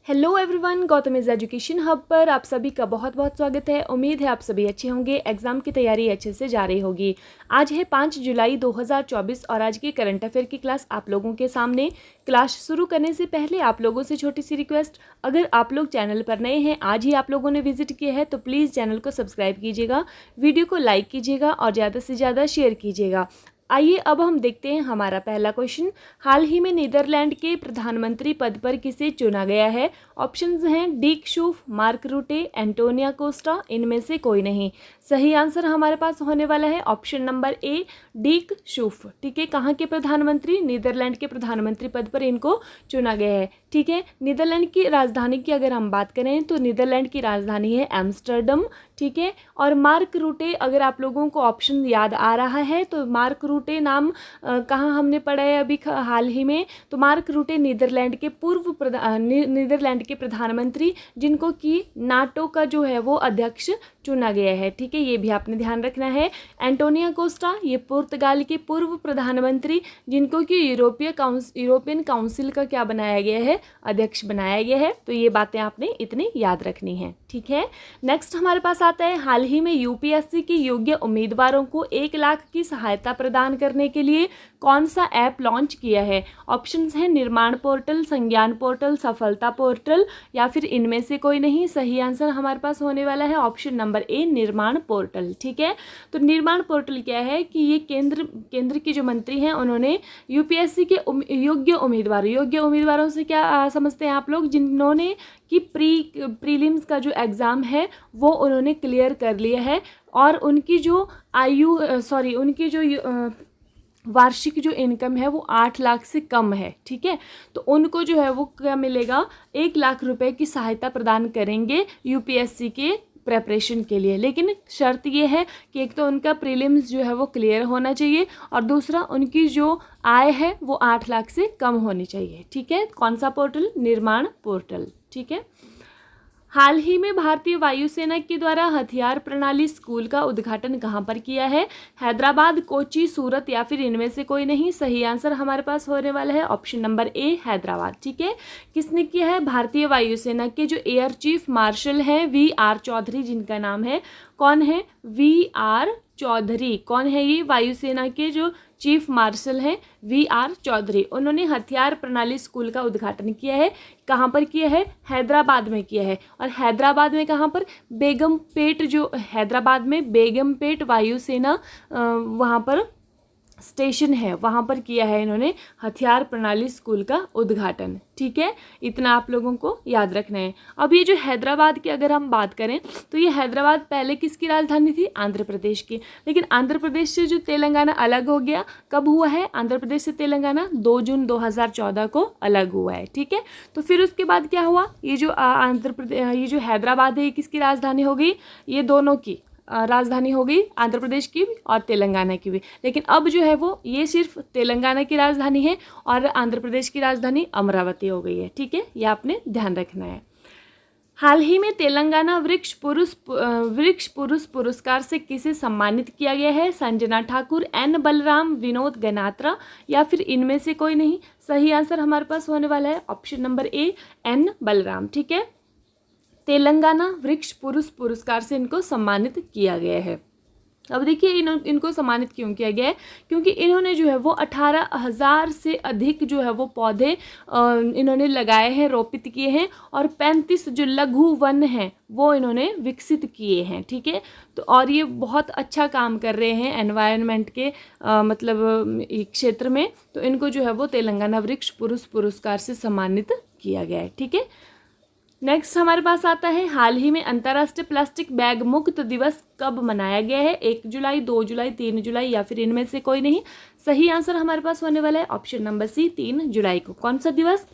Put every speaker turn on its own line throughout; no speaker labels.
Hello everyone, Gautam is education hub पर आप सभी का बहुत बहुत स्वागत है। उम्मीद है आप सभी अच्छे होंगे, एग्जाम की तैयारी अच्छे से जा रही होगी। आज है 5 जुलाई 2024 और आज की करंट अफेयर की क्लास आप लोगों के सामने। क्लास शुरू करने से पहले आप लोगों से छोटी सी रिक्वेस्ट, अगर आप लोग चैनल पर नए हैं, आज ही आप लोगों ने विजिट किया है तो प्लीज़ चैनल को सब्सक्राइब कीजिएगा, वीडियो को लाइक कीजिएगा और ज़्यादा से ज़्यादा शेयर कीजिएगा। आइए अब हम देखते हैं हमारा पहला क्वेश्चन। हाल ही में नीदरलैंड के प्रधानमंत्री पद पर किसे चुना गया है? ऑप्शंस हैं Dick Schoof, Mark Rutte, Antonio Costa, इनमें से कोई नहीं। सही आंसर हमारे पास होने वाला है ऑप्शन नंबर ए, डिक शूफ। ठीक है, कहाँ के प्रधानमंत्री? नीदरलैंड के प्रधानमंत्री पद पर इनको चुना गया है। ठीक है, नीदरलैंड की राजधानी की अगर हम बात करें तो नीदरलैंड की राजधानी है एम्स्टर्डम। ठीक है, और मार्क रूटे, अगर आप लोगों को ऑप्शन याद आ रहा है तो मार्क रूटे नाम कहाँ हमने पढ़ा है अभी हाल ही में? तो मार्क रूटे नीदरलैंड के नीदरलैंड के प्रधानमंत्री, जिनको कि नाटो का जो है वो अध्यक्ष चुना गया है। ठीक है, ये भी आपने ध्यान रखना है। एंटोनिया कोस्टा, ये पुर्तगाल के पूर्व प्रधानमंत्री, जिनको कि यूरोपियन काउंसिल का क्या बनाया गया है? अध्यक्ष बनाया गया है। तो ये बातें आपने इतनी याद रखनी है। ठीक है, नेक्स्ट हमारे पास आता है, हाल ही में यूपीएससी के योग्य उम्मीदवारों को 1 लाख की सहायता प्रदान करने के लिए कौन सा ऐप लॉन्च किया है? ऑप्शंस हैं निर्माण पोर्टल, संज्ञान पोर्टल, सफलता पोर्टल, या फिर इनमें से कोई नहीं। सही आंसर हमारे पास होने वाला है ऑप्शन नंबर ए, निर्माण पोर्टल। ठीक है, तो निर्माण पोर्टल क्या है कि ये केंद्र के जो मंत्री हैं उन्होंने यूपीएससी के योग्य उम्मीदवारों से क्या समझते हैं आप लोग? जिन्होंने कि प्रीलिम्स का जो एग्ज़ाम है वो उन्होंने क्लियर कर लिया है और उनकी जो उनकी जो वार्षिक जो इनकम है वो 8 लाख से कम है। ठीक है, तो उनको जो है वो क्या मिलेगा? 1 लाख रुपए की सहायता प्रदान करेंगे यूपीएससी के प्रेपरेशन के लिए। लेकिन शर्त ये है कि एक तो उनका प्रीलिम्स जो है वो क्लियर होना चाहिए और दूसरा उनकी जो आय है वो 8 लाख से कम होनी चाहिए। ठीक है, कौन सा पोर्टल? निर्माण पोर्टल। ठीक है, हाल ही में भारतीय वायुसेना के द्वारा हथियार प्रणाली स्कूल का उद्घाटन कहाँ पर किया है? हैदराबाद, कोची, सूरत, या फिर इनमें से कोई नहीं। सही आंसर हमारे पास होने वाला है ऑप्शन नंबर ए, हैदराबाद। ठीक है, किसने किया है? भारतीय वायुसेना के जो एयर चीफ मार्शल हैं वी.आर. चौधरी, जिनका नाम है, कौन है? वी.आर. चौधरी। कौन है ये? वायुसेना के जो चीफ मार्शल हैं वी.आर. चौधरी। उन्होंने हथियार प्रणाली स्कूल का उद्घाटन किया है। कहाँ पर किया है? हैदराबाद में किया है। और हैदराबाद में कहाँ पर? बेगमपेट, जो हैदराबाद में बेगमपेट वायुसेना वहाँ पर स्टेशन है, वहाँ पर किया है इन्होंने हथियार प्रणाली स्कूल का उद्घाटन। ठीक है, इतना आप लोगों को याद रखना है। अब ये जो हैदराबाद की अगर हम बात करें तो ये हैदराबाद पहले किसकी राजधानी थी? आंध्र प्रदेश की। लेकिन आंध्र प्रदेश से जो तेलंगाना अलग हो गया, कब हुआ है? आंध्र प्रदेश से तेलंगाना 2 जून 2014 को अलग हुआ है। ठीक है, तो फिर उसके बाद क्या हुआ? ये जो हैदराबाद है ये किसकी राजधानी हो गई? ये दोनों की राजधानी हो गई, आंध्र प्रदेश की भी और तेलंगाना की भी। लेकिन अब जो है वो ये सिर्फ तेलंगाना की राजधानी है और आंध्र प्रदेश की राजधानी अमरावती हो गई है। ठीक है, ये आपने ध्यान रखना है। हाल ही में तेलंगाना वृक्ष पुरुष पुरस्कार से किसे सम्मानित किया गया है? संजना ठाकुर, एन बलराम, विनोद गनात्रा, या फिर इनमें से कोई नहीं। सही आंसर हमारे पास होने वाला है option number A, N Balram. ठीक है, तेलंगाना वृक्ष पुरुष पुरस्कार से इनको सम्मानित किया गया है। अब देखिए इनको सम्मानित क्यों किया गया है? क्योंकि इन्होंने जो है वो 18,000 से अधिक जो है वो पौधे इन्होंने लगाए हैं, रोपित किए हैं, और 35 जो लघु वन हैं वो इन्होंने विकसित किए हैं। ठीक है, तो और ये बहुत अच्छा काम कर रहे हैं एनवायरनमेंट के मतलब क्षेत्र में। तो इनको जो है वो तेलंगाना वृक्ष पुरुष पुरस्कार से सम्मानित किया गया है। ठीक है, नेक्स्ट हमारे पास आता है, हाल ही में अंतर्राष्ट्रीय प्लास्टिक बैग मुक्त दिवस कब मनाया गया है? 1 जुलाई, 2 जुलाई, 3 जुलाई, या फिर इनमें से कोई नहीं। सही आंसर हमारे पास होने वाला है ऑप्शन नंबर सी, 3 जुलाई को। कौन सा दिवस?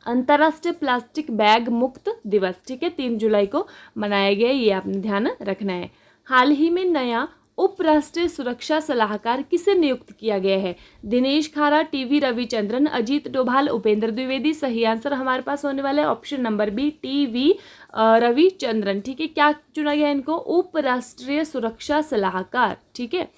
अंतर्राष्ट्रीय प्लास्टिक बैग मुक्त दिवस। ठीक है, 3 जुलाई को मनाया गया है, ये आपने ध्यान रखना है। हाल ही में नया उप राष्ट्रीय सुरक्षा सलाहकार किसे नियुक्त किया गया है? दिनेश खारा, टीवी रविचंद्रन, अजीत डोभाल, उपेंद्र द्विवेदी। सही आंसर हमारे पास होने वाला है option number B, TV Ravichandran. ठीक है, क्या चुना गया इनको? उप राष्ट्रीय सुरक्षा सलाहकार। ठीक है,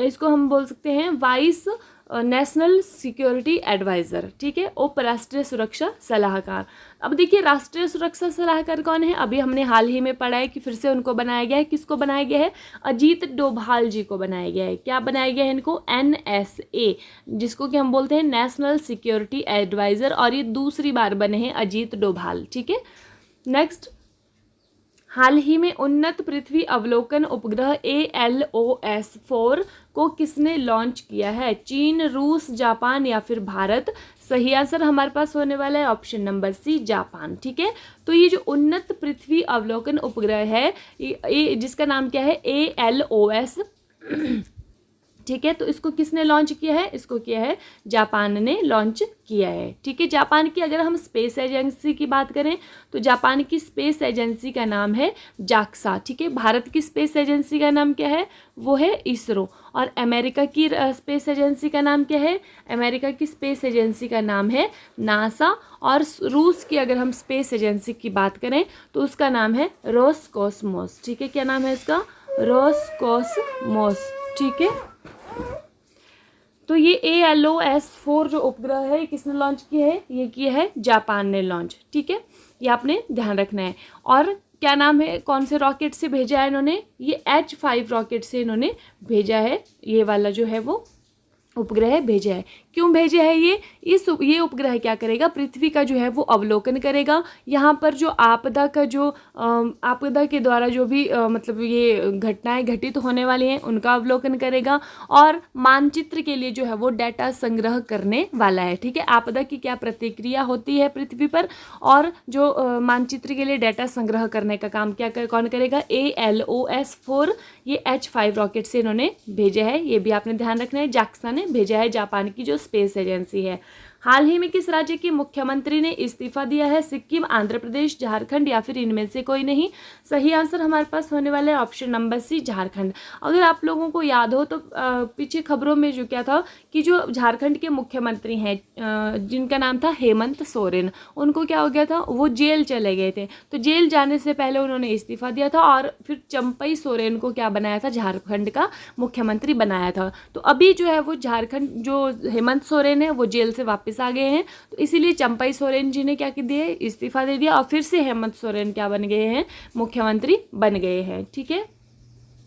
इसको हम बोल सकते हैं वाइस नेशनल सिक्योरिटी एडवाइज़र, ठीक है, उप राष्ट्रीय सुरक्षा सलाहकार। अब देखिए राष्ट्रीय सुरक्षा सलाहकार कौन है, अभी हमने हाल ही में पढ़ा है कि फिर से उनको बनाया गया है। किसको बनाया गया है? अजीत डोभाल जी को बनाया गया है। क्या बनाया गया है इनको? NSA, जिसको कि हम बोलते हैं नेशनल सिक्योरिटी एडवाइज़र, और ये दूसरी बार बने हैं अजीत डोभाल, ठीक है। नेक्स्ट, हाल ही में उन्नत पृथ्वी अवलोकन उपग्रह ALOS-4 को किसने लॉन्च किया है? चीन, रूस, जापान या फिर भारत? सही आंसर हमारे पास होने वाला है ऑप्शन नंबर सी, जापान, ठीक है। तो ये जो उन्नत पृथ्वी अवलोकन उपग्रह है, ये जिसका नाम क्या है? ALOS, ठीक है। तो इसको किसने लॉन्च किया है? इसको किया है जापान ने लॉन्च किया है, ठीक है। जापान की अगर हम स्पेस एजेंसी की बात करें तो जापान की स्पेस एजेंसी का नाम है जाक्सा, ठीक है। भारत की स्पेस एजेंसी का नाम क्या है? वो है इसरो। और अमेरिका की स्पेस एजेंसी का नाम क्या है? अमेरिका की स्पेस एजेंसी का नाम है नासा। और रूस की अगर हम स्पेस एजेंसी की बात करें तो उसका नाम है रोसकोसमोस, ठीक है। क्या नाम है इसका? रोसकोसमोस, ठीक है। तो ये ALOS-4 जो उपग्रह है ये किसने लॉन्च किया है? ये किया है जापान ने लॉन्च, ठीक है। ये आपने ध्यान रखना है। और क्या नाम है, कौन से रॉकेट से भेजा है इन्होंने? ये H5 रॉकेट से इन्होंने भेजा है, ये वाला जो है वो उपग्रह भेजा है। क्यों भेजा है ये उपग्रह क्या करेगा? पृथ्वी का जो है वो अवलोकन करेगा। यहाँ पर जो आपदा का जो आपदा के द्वारा जो भी मतलब ये घटनाएं घटित होने वाली हैं उनका अवलोकन करेगा, और मानचित्र के लिए जो है वो डाटा संग्रह करने वाला है, ठीक है। आपदा की क्या प्रतिक्रिया होती है पृथ्वी पर, और जो मानचित्र के लिए डाटा संग्रह करने का काम कौन करेगा? ALOS-4 ये H5 रॉकेट से इन्होंने भेजा है, ये भी आपने ध्यान रखना है। जाक्सा ने भेजा है, जापान की जो स्पेस एजेंसी है। हाल ही में किस राज्य के मुख्यमंत्री ने इस्तीफा दिया है? सिक्किम, आंध्र प्रदेश, झारखंड या फिर इनमें से कोई नहीं? सही आंसर हमारे पास होने वाला है ऑप्शन नंबर सी, झारखंड। अगर आप लोगों को याद हो तो पीछे खबरों में जो क्या था कि जो झारखंड के मुख्यमंत्री हैं जिनका नाम था हेमंत सोरेन, उनको क्या हो गया था? वो जेल चले गए थे। तो जेल जाने से पहले उन्होंने इस्तीफा दिया था और फिर चंपई सोरेन को क्या बनाया था? झारखंड का मुख्यमंत्री बनाया था। तो अभी जो है वो झारखंड जो हेमंत सोरेन है वो जेल से वापस आ गए हैं, तो इसीलिए चंपई सोरेन जी ने क्या कर दिया? इस्तीफा दे दिया, और फिर से हेमंत सोरेन क्या बन गए हैं? मुख्यमंत्री बन गए हैं, ठीक है।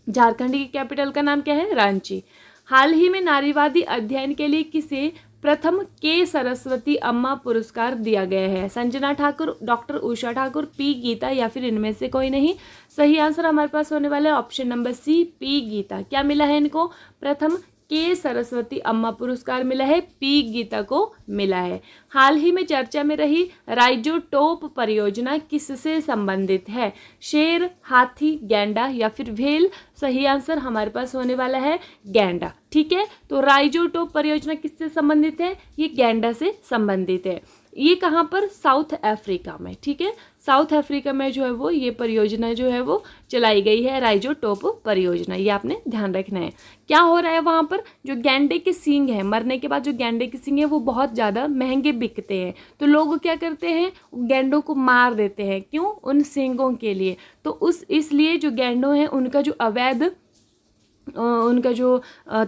झारखंड की कैपिटल का नाम क्या है? रांची। हाल ही में नारीवादी अध्ययन के लिए किसे प्रथम के सरस्वती अम्मा पुरस्कार दिया गया है? संजना ठाकुर, डॉक्टर उषा ठाकुर, P गीता या फिर इनमें से कोई नहीं? सही आंसर हमारे पास होने वाला है option number C, P Geeta. क्या मिला है इनको? प्रथम के सरस्वती अम्मा पुरस्कार मिला है, P गीता को मिला है। हाल ही में चर्चा में रही राइजोटोप परियोजना किससे संबंधित है? शेर, हाथी, गैंडा या फिर व्हेल? सही आंसर हमारे पास होने वाला है गैंडा, ठीक है। तो राइजोटोप परियोजना किससे संबंधित है? ये गैंडा से संबंधित है। ये कहाँ पर? साउथ अफ्रीका में, ठीक है। साउथ अफ्रीका में जो है वो ये परियोजना जो है वो चलाई गई है, राइजोटोप परियोजना, ये आपने ध्यान रखना है। क्या हो रहा है वहाँ पर? जो गैंडे के सींग हैं, मरने के बाद जो गैंडे के सींग हैं वो बहुत ज़्यादा महंगे बिकते हैं, तो लोग क्या करते हैं? गैंडों को मार देते हैं। क्यों? उन सींगों के लिए। तो इसलिए जो गैंडों हैं उनका जो अवैध उनका जो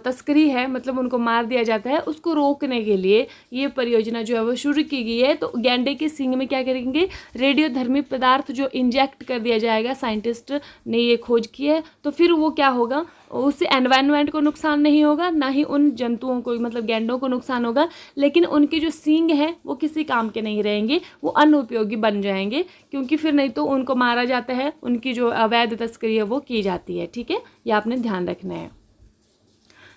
तस्करी है, मतलब उनको मार दिया जाता है, उसको रोकने के लिए ये परियोजना जो है वो शुरू की गई है। तो गैंडे के सींग में क्या करेंगे? रेडियोधर्मी पदार्थ जो इंजेक्ट कर दिया जाएगा, साइंटिस्ट ने ये खोज की है। तो फिर वो क्या होगा? उससे एनवायरनमेंट को नुकसान नहीं होगा, ना ही उन जंतुओं को, मतलब गैंडों को नुकसान होगा, लेकिन उनके जो सींग हैं वो किसी काम के नहीं रहेंगे, वो अनुपयोगी बन जाएंगे, क्योंकि फिर नहीं तो उनको मारा जाता है, उनकी जो अवैध तस्करी है वो की जाती है, ठीक है। ये आपने ध्यान रखना है।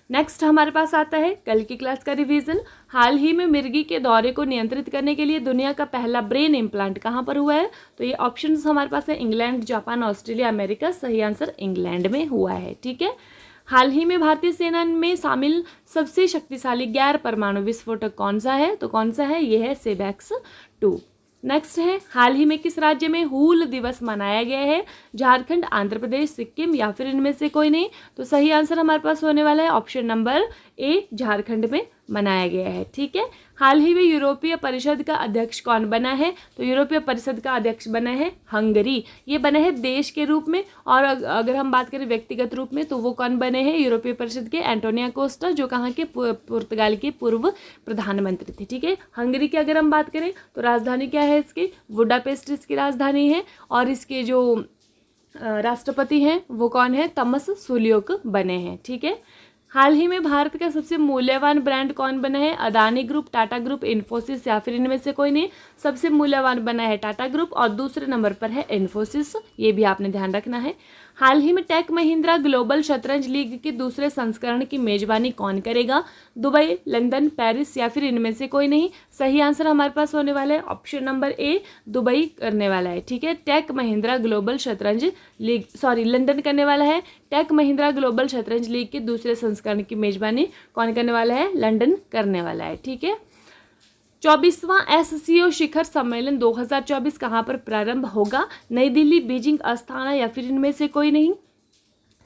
नेक्स्ट हमारे पास आता है कल की क्लास का रिवीजन। हाल ही में मिर्गी के दौरे को नियंत्रित करने के लिए दुनिया का पहला ब्रेन इम्प्लांट कहाँ पर हुआ है? तो ये ऑप्शंस हमारे पास है इंग्लैंड, जापान, ऑस्ट्रेलिया, अमेरिका। सही आंसर इंग्लैंड में हुआ है, ठीक है। हाल ही में भारतीय सेना में शामिल सबसे शक्तिशाली गैर परमाणु विस्फोटक कौन सा है? तो कौन सा है? ये है सेबेक्स 2। नेक्स्ट है, हाल ही में किस राज्य में हूल दिवस मनाया गया है? झारखंड, आंध्र प्रदेश, सिक्किम या फिर इनमें से कोई नहीं? तो सही आंसर हमारे पास होने वाला है ऑप्शन नंबर ए झारखंड में मनाया गया है। ठीक है। हाल ही में यूरोपीय परिषद का अध्यक्ष कौन बना है? तो यूरोपीय परिषद का अध्यक्ष बना है हंगरी। ये बना है देश के रूप में, और अगर हम बात करें व्यक्तिगत रूप में तो वो कौन बने हैं यूरोपीय परिषद के? एंटोनियो कोस्टा, जो कहाँ के? पुर्तगाल के पूर्व प्रधानमंत्री थे। ठीक है। हंगरी की अगर हम बात करें तो राजधानी क्या है इसकी? बुडापेस्ट इसकी राजधानी है, और इसके जो राष्ट्रपति हैं वो कौन है? तमस सुलियोक बने हैं। ठीक है। हाल ही में भारत का सबसे मूल्यवान ब्रांड कौन बना है? अदानी ग्रुप, टाटा ग्रुप, इन्फोसिस, या फिर इनमें से कोई नहीं? सबसे मूल्यवान बना है टाटा ग्रुप और दूसरे नंबर पर है इन्फोसिस। ये भी आपने ध्यान रखना है। हाल ही में टेक महिंद्रा ग्लोबल शतरंज लीग के दूसरे संस्करण की मेजबानी कौन करेगा? दुबई, लंदन, पेरिस, या फिर इनमें से कोई नहीं? सही आंसर हमारे पास होने वाला है ऑप्शन नंबर ए, दुबई करने वाला है। ठीक है। टेक महिंद्रा ग्लोबल शतरंज लीग, लंदन करने वाला है। टेक महिंद्रा ग्लोबल शतरंज लीग के दूसरे संस्करण की मेजबानी कौन करने वाला है? लंदन करने वाला है। ठीक है। 24वां SCO शिखर सम्मेलन 2024 कहाँ पर प्रारंभ होगा? नई दिल्ली, बीजिंग, अस्थाना, या फिर इनमें से कोई नहीं?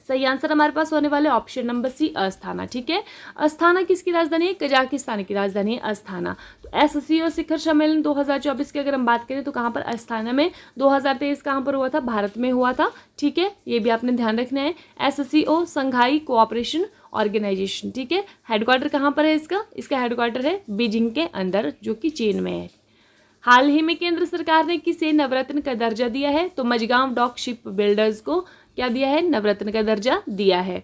सही आंसर हमारे पास होने वाले ऑप्शन नंबर सी, अस्थाना। ठीक है। अस्थाना किसकी राजधानी है? कजाकिस्तान की राजधानी है अस्थाना। तो SCO शिखर सम्मेलन 2024 की अगर हम बात करें तो कहाँ पर? अस्थाना में। 2023 कहाँ पर हुआ था? भारत में हुआ था। ठीक है। ये भी आपने ध्यान रखना है। SCO संघाई कोऑपरेशन ऑर्गेनाइजेशन। ठीक है। हेडक्वार्टर कहाँ पर है इसका? इसका हेडक्वार्टर है बीजिंग के अंदर, जो कि चीन में है। हाल ही में केंद्र सरकार ने किसे नवरत्न का दर्जा दिया है? तो मझगांव डॉक शिप बिल्डर्स को क्या दिया है? नवरत्न का दर्जा दिया है।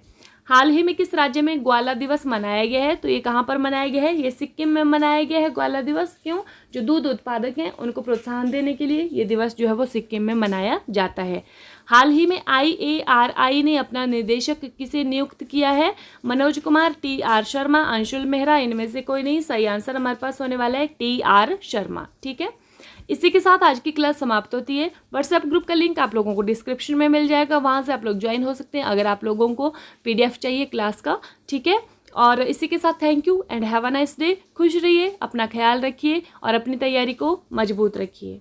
हाल ही में किस राज्य में ग्वाला दिवस मनाया गया है? तो ये कहाँ पर मनाया गया है? ये सिक्किम में मनाया गया है ग्वाला दिवस। क्यों? जो दूध उत्पादक हैं उनको प्रोत्साहन देने के लिए ये दिवस जो है वो सिक्किम में मनाया जाता है। हाल ही में IARI ने अपना निदेशक किसे नियुक्त किया है? मनोज कुमार, TR शर्मा, अंशुल मेहरा, इनमें से कोई नहीं? सही आंसर हमारे पास होने वाला है TR शर्मा। ठीक है। इसी के साथ आज की क्लास समाप्त होती है। व्हाट्सएप ग्रुप का लिंक आप लोगों को डिस्क्रिप्शन में मिल जाएगा, वहाँ से आप लोग ज्वाइन हो सकते हैं अगर आप लोगों को PDF चाहिए क्लास का। ठीक है। और इसी के साथ thank you and have a nice day. खुश रहिए, अपना ख्याल रखिए और अपनी तैयारी को मजबूत रखिए।